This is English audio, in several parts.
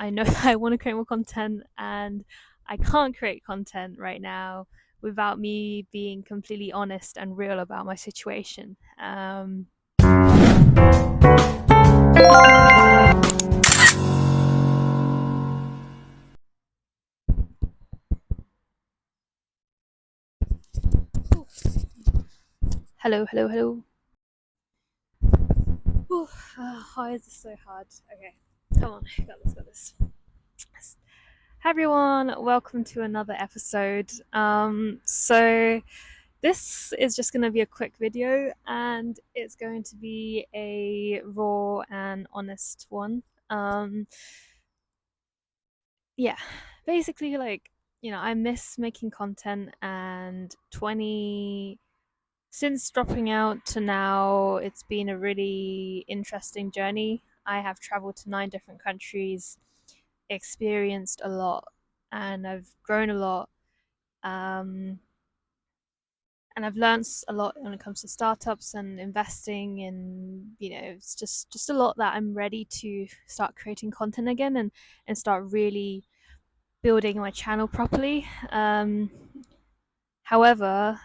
I know that I want to create more content, and I can't create content right now without me being completely honest and real about my situation. Hello, hello, hello. Why is this so hard? Okay, come on, got this, got this. Hi everyone, welcome to another episode. So this is just going to be a quick video, and it's going to be a raw and honest one. Um, yeah, basically, I miss making content, and 20 since dropping out to now, it's been a really interesting journey. I have traveled to 9 different countries, experienced a lot, and I've grown a lot. Um, and I've learned a lot when it comes to startups and investing, and it's just a lot that I'm ready to start creating content again, and start really building my channel properly. However,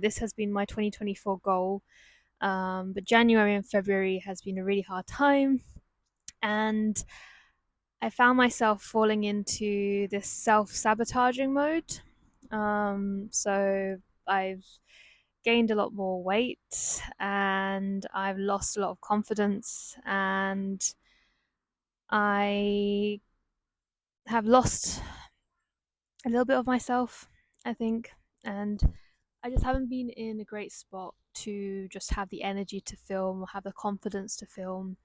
this has been my 2024 goal, but January and February has been a really hard time, and I found myself falling into this self-sabotaging mode. So I've gained a lot more weight, and I've lost a lot of confidence, and I have lost a little bit of myself, I think. And I just haven't been in a great spot to just have the energy to film or have the confidence to film.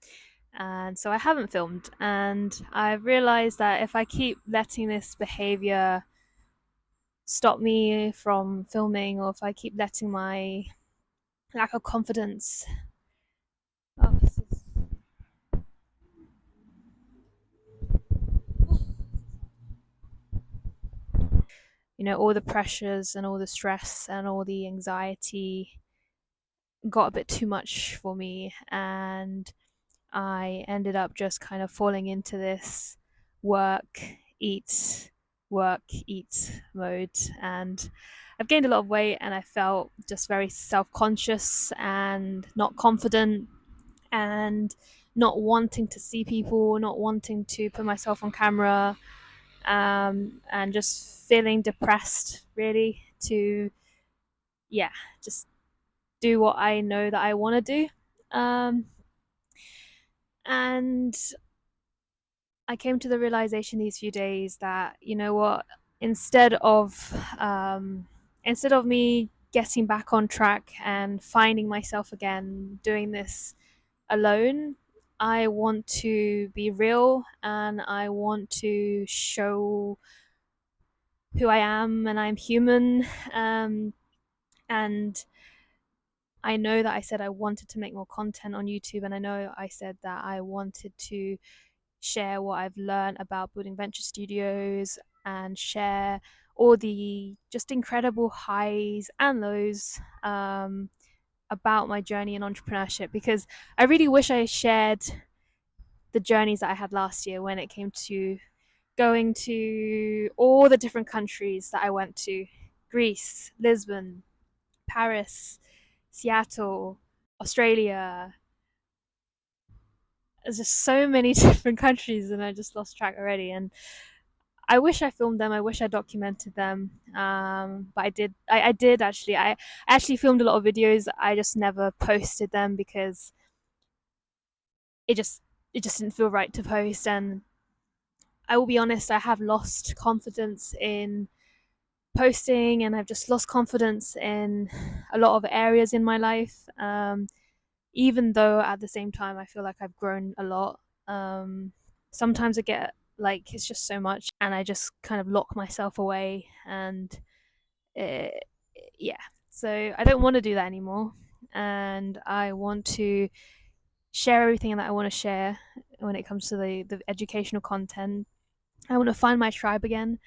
And so I haven't filmed. And I've realized that if I keep letting this behavior stop me from filming, or if I keep letting my lack of confidence, oh, all the pressures and all the stress and all the anxiety got a bit too much for me, and I ended up just kind of falling into this work, eat, work, eat mode. And I've gained a lot of weight, and I felt just very self conscious and not confident, and not wanting to see people, not wanting to put myself on camera, and just feeling depressed, really, to, yeah, just do what I know that I want to do. And I came to the realization these few days that, you know what, instead of instead of me getting back on track and finding myself again doing this alone, I want to be real, and I want to show who I am, and I'm human. And I know that I said I wanted to make more content on YouTube, and I know I said that I wanted to share what I've learned about building venture studios, and share all the just incredible highs and lows, about my journey in entrepreneurship, because I really wish I shared the journeys that I had last year when it came to going to all the different countries that I went to: Greece, Lisbon, Paris, Seattle, Australia. There's just so many different countries, and I just lost track already. And I wish I filmed them. I wish I documented them. But I did. I did actually. I actually filmed a lot of videos. I just never posted them because it just it just didn't feel right to post. And I will be honest, I have lost confidence in posting, and I've just lost confidence in a lot of areas in my life. Even though at the same time I feel like I've grown a lot. Sometimes I get like it's just so much, and I just kind of lock myself away, and uh, yeah. So I don't want to do that anymore, and I want to share everything that I want to share when it comes to the educational content. I want to find my tribe again.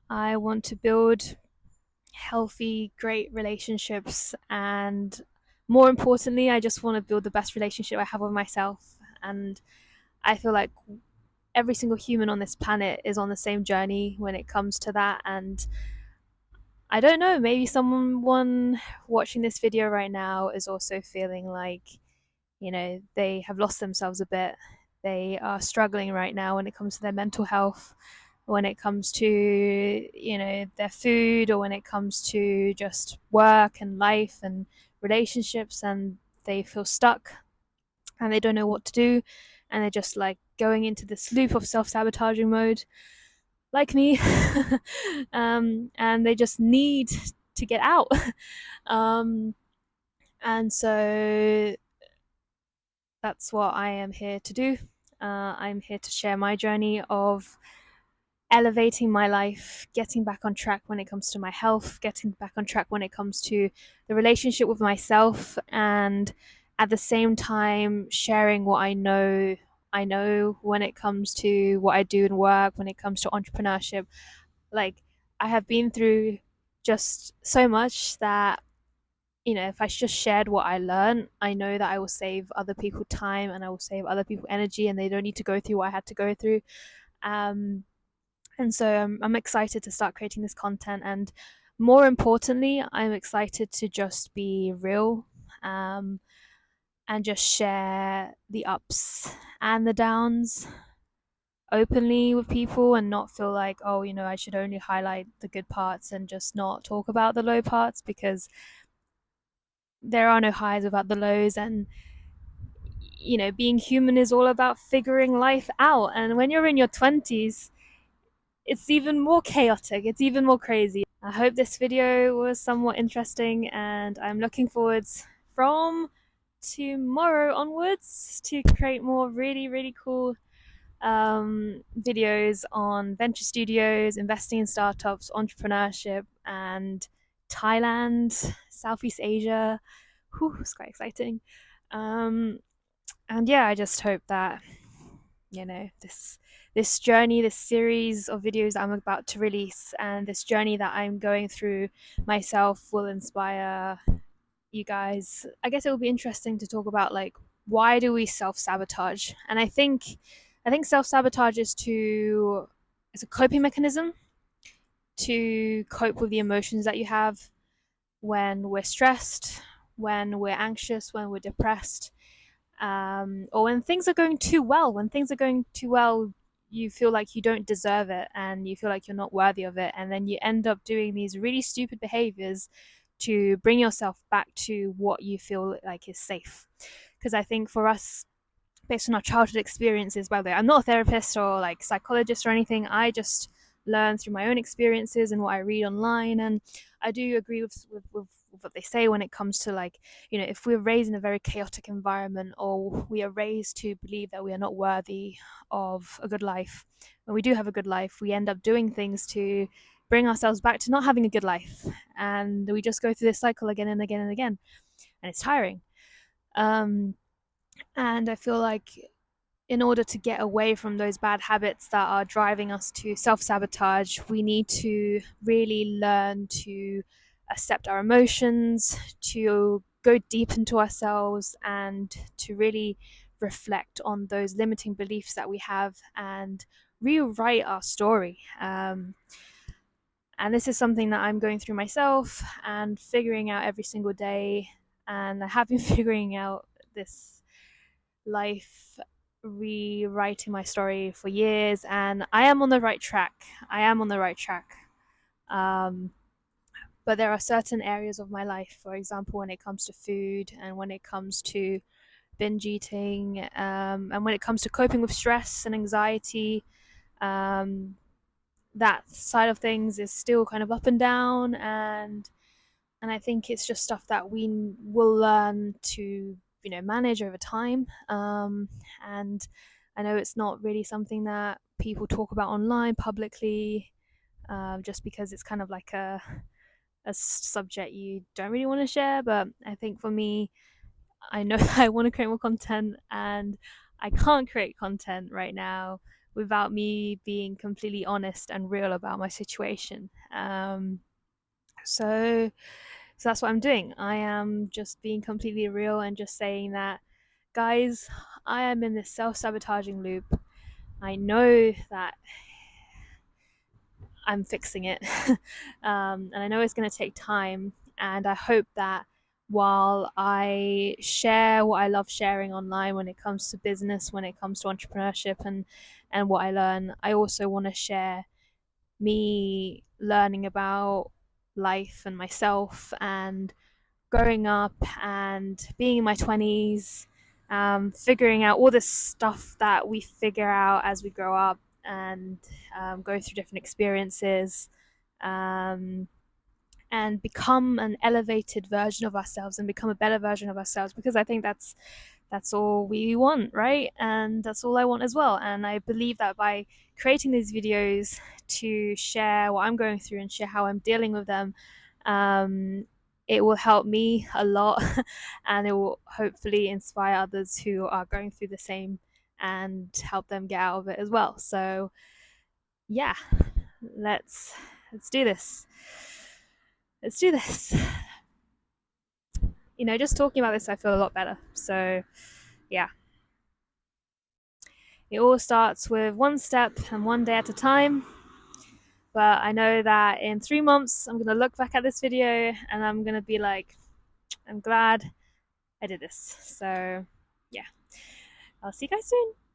I want to build healthy, great relationships, and more importantly, I just want to build the best relationship I have with myself. And I feel like every single human on this planet is on the same journey when it comes to that. And I don't know, maybe someone watching this video right now is also feeling like, they have lost themselves a bit. They are struggling right now when it comes to their mental health, when it comes to, their food, or when it comes to just work and life and relationships, and they feel stuck and they don't know what to do, and they're just like going into this loop of self-sabotaging mode, like me. And they just need to get out. um, and so that's what I am here to do. I'm here to share my journey of elevating my life, getting back on track when it comes to my health, getting back on track when it comes to the relationship with myself, and at the same time sharing what I know when it comes to what I do in work, when it comes to entrepreneurship. Like, I have been through just so much that, if I just shared what I learned, I know that I will save other people time and I will save other people energy, and they don't need to go through what I had to go through. Um, and so I'm excited to start creating this content. And more importantly, I'm excited to just be real, um, and just share the ups and the downs openly with people, and not feel like, oh, I should only highlight the good parts and just not talk about the low parts, because there are no highs without the lows. And being human is all about figuring life out. And when you're in your 20s, it's even more chaotic, it's even more crazy. I hope this video was somewhat interesting, and I'm looking forwards from tomorrow onwards to create more really, really cool videos on venture studios, investing in startups, entrepreneurship, and Thailand, Southeast Asia. Whew, it's quite exciting. And yeah, I just hope that, this journey, this series of videos I'm about to release, and this journey that I'm going through myself will inspire you guys. I guess it will be interesting to talk about, like, why do we self-sabotage? And I think self-sabotage is a coping mechanism to cope with the emotions that you have when we're stressed, when we're anxious, when we're depressed, or when things are going too well. When things are going too well, you feel like you don't deserve it, and you feel like you're not worthy of it, and then you end up doing these really stupid behaviors to bring yourself back to what you feel like is safe. Because I think for us, based on our childhood experiences, by the way, I'm not a therapist or like psychologist or anything. I just learn through my own experiences and what I read online. And I do agree with what they say when it comes to, like, if we're raised in a very chaotic environment, or we are raised to believe that we are not worthy of a good life, when we do have a good life, we end up doing things to bring ourselves back to not having a good life. And we just go through this cycle again and again and again. And it's tiring. And I feel like, in order to get away from those bad habits that are driving us to self-sabotage, we need to really learn to accept our emotions, to go deep into ourselves, and to really reflect on those limiting beliefs that we have and rewrite our story. And this is something that I'm going through myself and figuring out every single day. And I have been figuring out this life rewriting my story for years, and I am on the right track. I am on the right track. But there are certain areas of my life, for example, when it comes to food, and when it comes to binge eating, and when it comes to coping with stress and anxiety, that side of things is still kind of up and down. And I think it's just stuff that we will learn to, manage over time. And I know it's not really something that people talk about online publicly, just because it's kind of like a subject you don't really want to share. But I think for me, I know that I want to create more content, and I can't create content right now without me being completely honest and real about my situation. So that's what I'm doing. I am just being completely real and just saying that, guys, I am in this self sabotaging loop. I know that I'm fixing it. And I know it's going to take time. And I hope that while I share what I love sharing online when it comes to business, when it comes to entrepreneurship and what I learn, I also want to share me learning about life and myself and growing up and being in my 20s, figuring out all this stuff that we figure out as we grow up and go through different experiences, um, and become an elevated version of ourselves and become a better version of ourselves, because I think that's all we want, right? And that's all I want as well. And I believe that by creating these videos to share what I'm going through and share how I'm dealing with them, um, it will help me a lot and it will hopefully inspire others who are going through the same and help them get out of it as well. So yeah, let's let's do this. Let's do this. Just talking about this, I feel a lot better. So yeah, it all starts with one step and one day at a time. But I know that in 3 months, I'm going to look back at this video and I'm going to be like, I'm glad I did this. So, yeah, I'll see you guys soon.